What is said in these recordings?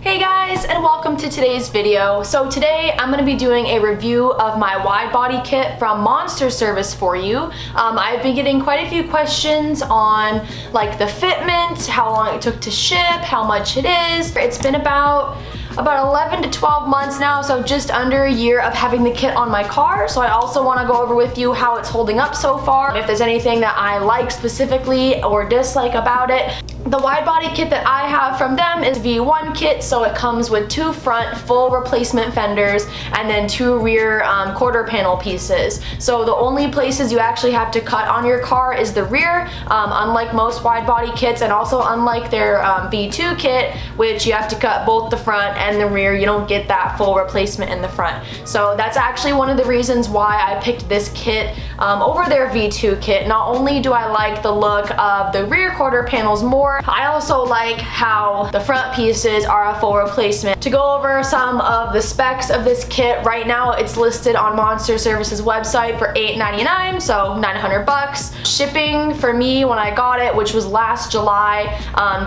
Hey guys, and welcome to today's video. So today I'm going to be doing a review of my Widebody kit from Monsterservice for you. I've been getting quite a few questions on like the fitment, how long it took to ship, how much it is. It's been about 11 to 12 months now, so just under a year of having the kit on my car. So I also want to go over with you how it's holding up so far, if there's anything that I like specifically or dislike about it. The Widebody kit that I have from them is V1 kit, so it comes with 2 front full replacement fenders and then 2 rear quarter panel pieces. So the only places you actually have to cut on your car is the rear, unlike most Widebody kits, and also unlike their V2 kit, which you have to cut both the front and the rear. You don't get that full replacement in the front. So that's actually one of the reasons why I picked this kit over their V2 kit. Not only do I like the look of the rear quarter panels more, I also like how the front pieces are a full replacement. To go over some of the specs of this kit, right now it's listed on Monsterservice's website for $8.99, so 900 bucks. Shipping for me when I got it, which was last July,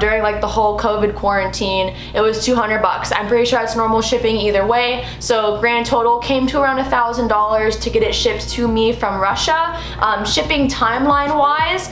during like the whole COVID quarantine, it was 200 bucks. I'm pretty sure it's normal shipping either way, so grand total came to around $1,000 to get it shipped to me from Russia. Shipping timeline wise,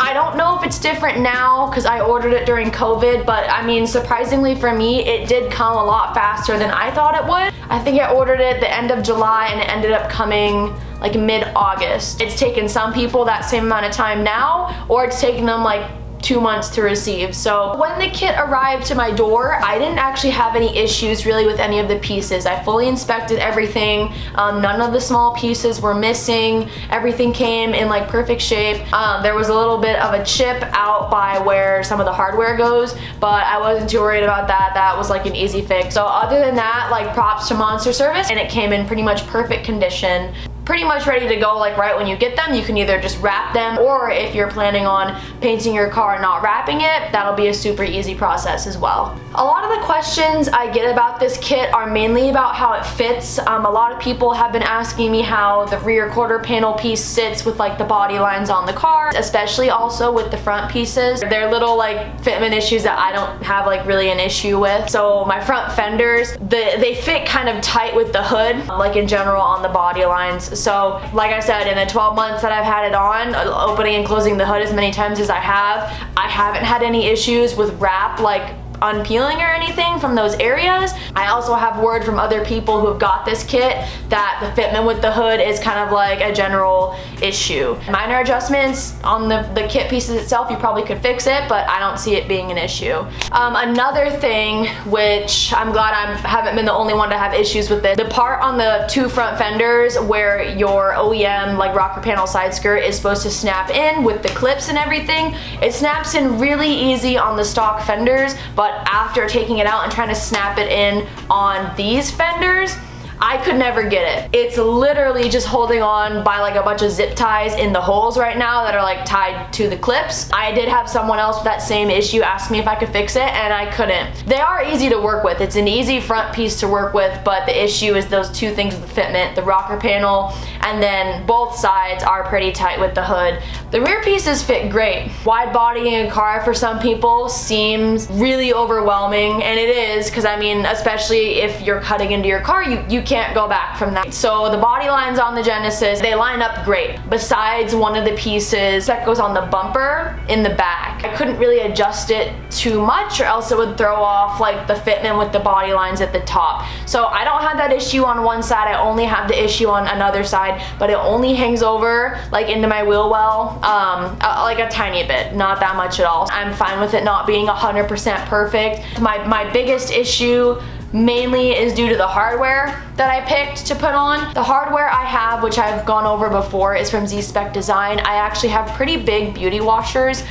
I don't know if it's different now because I ordered it during COVID, but I mean, surprisingly for me, it did come a lot faster than I thought it would. I think I ordered it the end of July and it ended up coming like mid-August. It's taken some people that same amount of time now, or it's taken them like 2 months to receive. So when the kit arrived to my door, I didn't actually have any issues really with any of the pieces. I fully inspected everything. None of the small pieces were missing. Everything came in like perfect shape. There was a little bit of a chip out by where some of the hardware goes, but I wasn't too worried about that. That was like an easy fix. So other than that, like props to Monsterservice, and it came in pretty much perfect condition. Pretty much ready to go like right when you get them. You can either just wrap them, or if you're planning on painting your car and not wrapping it, that'll be a super easy process as well. A lot of the questions I get about this kit are mainly about how it fits. A lot of people have been asking me how the rear quarter panel piece sits with like the body lines on the car, especially also with the front pieces. They're little like fitment issues that I don't have like really an issue with. So my front fenders, they fit kind of tight with the hood, like in general on the body lines. So like I said, in the 12 months that I've had it on, opening and closing the hood as many times as I haven't had any issues with wrap like unpeeling or anything from those areas. I also have word from other people who have got this kit that the fitment with the hood is kind of like a general issue. Minor adjustments on the kit pieces itself, you probably could fix it, but I don't see it being an issue. Another thing, which I'm glad I haven't been the only one to have issues with this, the part on the 2 front fenders where your OEM like rocker panel side skirt is supposed to snap in with the clips and everything, it snaps in really easy on the stock fenders, but after taking it out and trying to snap it in on these fenders, I could never get it. It's literally just holding on by like a bunch of zip ties in the holes right now that are like tied to the clips. I did have someone else with that same issue ask me if I could fix it, and I couldn't. They are easy to work with. It's an easy front piece to work with, but the issue is those 2 things with the fitment, the rocker panel, and then both sides are pretty tight with the hood. The rear pieces fit great. Wide body in a car for some people seems really overwhelming, and it is, because I mean, especially if you're cutting into your car, you can't go back from that. So the body lines on the Genesis, they line up great. Besides one of the pieces that goes on the bumper in the back, I couldn't really adjust it too much or else it would throw off like the fitment with the body lines at the top. So I don't have that issue on one side, I only have the issue on another side, but it only hangs over like into my wheel well, like a tiny bit, not that much at all. I'm fine with it not being 100% perfect. My biggest issue mainly is due to the hardware that I picked to put on. The hardware I have, which I've gone over before, is from Z-Spec Design. I actually have pretty big beauty washers.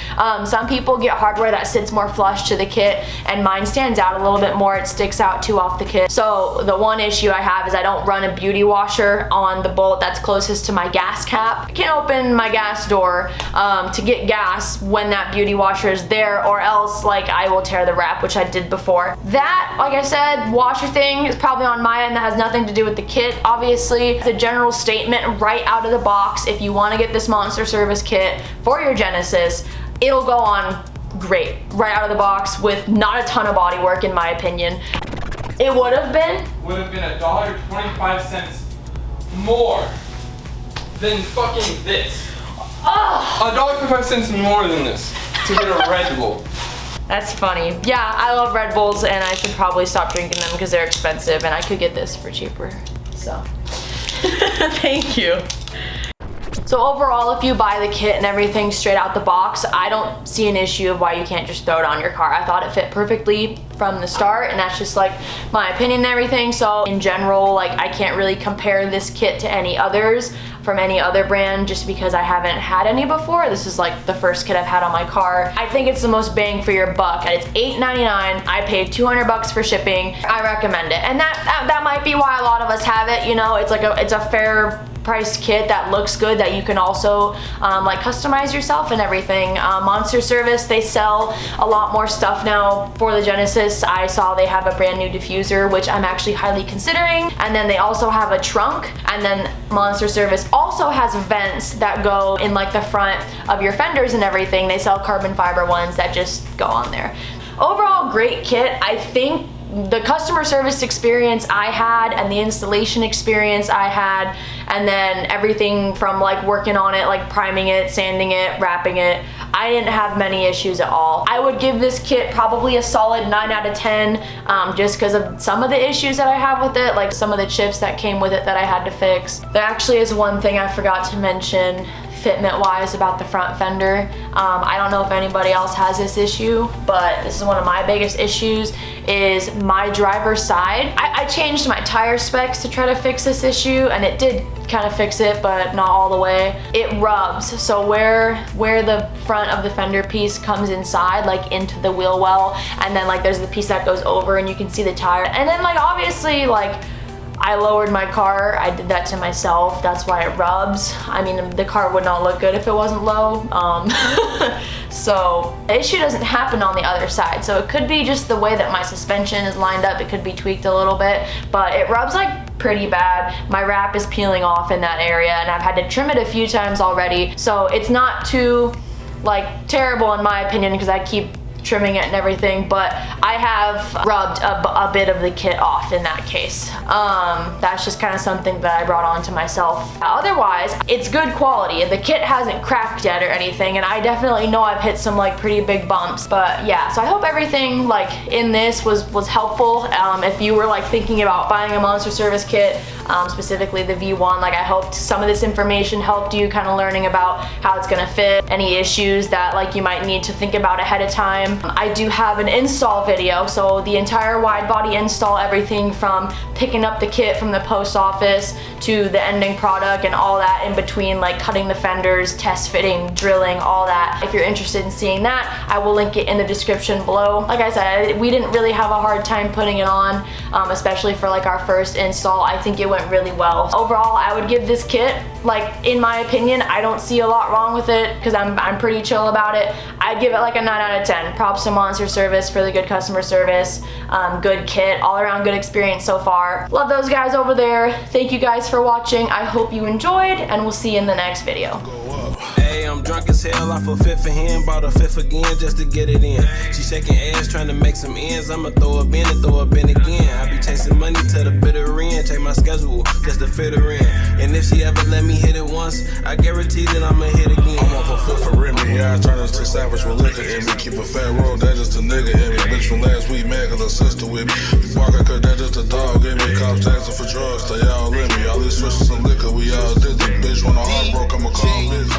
Some people get hardware that sits more flush to the kit, and mine stands out a little bit more. It sticks out too off the kit. So the one issue I have is I don't run a beauty washer on the bolt that's closest to my gas cap. I can't open my gas door to get gas when that beauty washer is there, or else like I will tear the wrap, which I did before. That, like I said, washer thing is probably on my end. That has nothing to do with the kit. Obviously, it's a general statement right out of the box. If you want to get this Monsterservice kit for your Genesis, it'll go on great right out of the box with not a ton of body work in my opinion. It would have been $1.25 more than fucking this. $1.25 more than this to get a Red Bull. That's funny. Yeah, I love Red Bulls and I should probably stop drinking them because they're expensive and I could get this for cheaper. So, thank you. So overall, if you buy the kit and everything straight out the box, I don't see an issue of why you can't just throw it on your car. I thought it fit perfectly from the start, and that's just like my opinion and everything. So in general, like I can't really compare this kit to any others from any other brand just because I haven't had any before. This is like the first kit I've had on my car. I think it's the most bang for your buck, and it's $8.99. I paid $200 for shipping. I recommend it, and that might be why a lot of us have it. You know, it's like it's a fair priced kit that looks good that you can also like customize yourself and everything. Monsterservice, they sell a lot more stuff now for the Genesis. I saw they have a brand new diffuser, which I'm actually highly considering, and then they also have a trunk, and then Monsterservice also has vents that go in like the front of your fenders and everything. They sell carbon fiber ones that just go on there. Overall, great kit. I think the customer service experience I had and the installation experience I had, and then everything from like working on it, like priming it, sanding it, wrapping it, I didn't have many issues at all. I would give this kit probably a solid 9 out of 10 just because of some of the issues that I have with it, like some of the chips that came with it that I had to fix. There actually is one thing I forgot to mention fitment wise about the front fender. I don't know if anybody else has this issue, but this is one of my biggest issues, is my driver's side. I changed my tire specs to try to fix this issue, and it did kind of fix it, but not all the way. It rubs, so where the front of the fender piece comes inside, like into the wheel well, and then like there's the piece that goes over and you can see the tire, and then like obviously like I lowered my car. I did that to myself. That's why it rubs. I mean, the car would not look good if it wasn't low. So the issue doesn't happen on the other side. So it could be just the way that my suspension is lined up. It could be tweaked a little bit, but it rubs like pretty bad. My wrap is peeling off in that area, and I've had to trim it a few times already. So it's not too like terrible in my opinion because I keep trimming it and everything, but I have rubbed a bit of the kit off in that case. That's just kind of something that I brought on to myself. Otherwise, it's good quality. The kit hasn't cracked yet or anything, and I definitely know I've hit some like pretty big bumps, but yeah, so I hope everything like in this was helpful. If you were like thinking about buying a Monsterservice kit, specifically the V1, like I hoped some of this information helped you kind of learning about how it's gonna fit, any issues that like you might need to think about ahead of time. I do have an install video, so the entire Widebody install, everything from picking up the kit from the post office to the ending product and all that in between, like cutting the fenders, test fitting, drilling, all that. If you're interested in seeing that, I will link it in the description below. Like I said, we didn't really have a hard time putting it on, especially for like our first install. I think it went really well. Overall, I would give this kit, like in my opinion, I don't see a lot wrong with it because I'm pretty chill about it. I'd give it like a 9 out of 10. Props to Monsterservice for the good customer service, good kit, all around good experience so far. Love those guys over there. Thank you guys for watching. I hope you enjoyed, and we'll see you in the next video. Hey, I'm drunk as hell off a fifth of hand, bought a fifth again just to get it in. She shaking ass trying to make some ends. I'ma throw up in and throw up in again. I be chasing money to the bitter end, check my schedule just to fit her in. And if she ever let me hit it once, I guarantee that I'ma hit again. I'm off a fifth for Remy, yeah, I turn us to savage with liquor in me. Keep a fat roll, that just a nigga in me. Bitch from last week, mad cause her sister with me. We walking cause that just a dog in me. Cops asking for drugs, they all in me. All these switches and liquor, we all dizzy. Bitch, when the heart broke, I'ma call busy.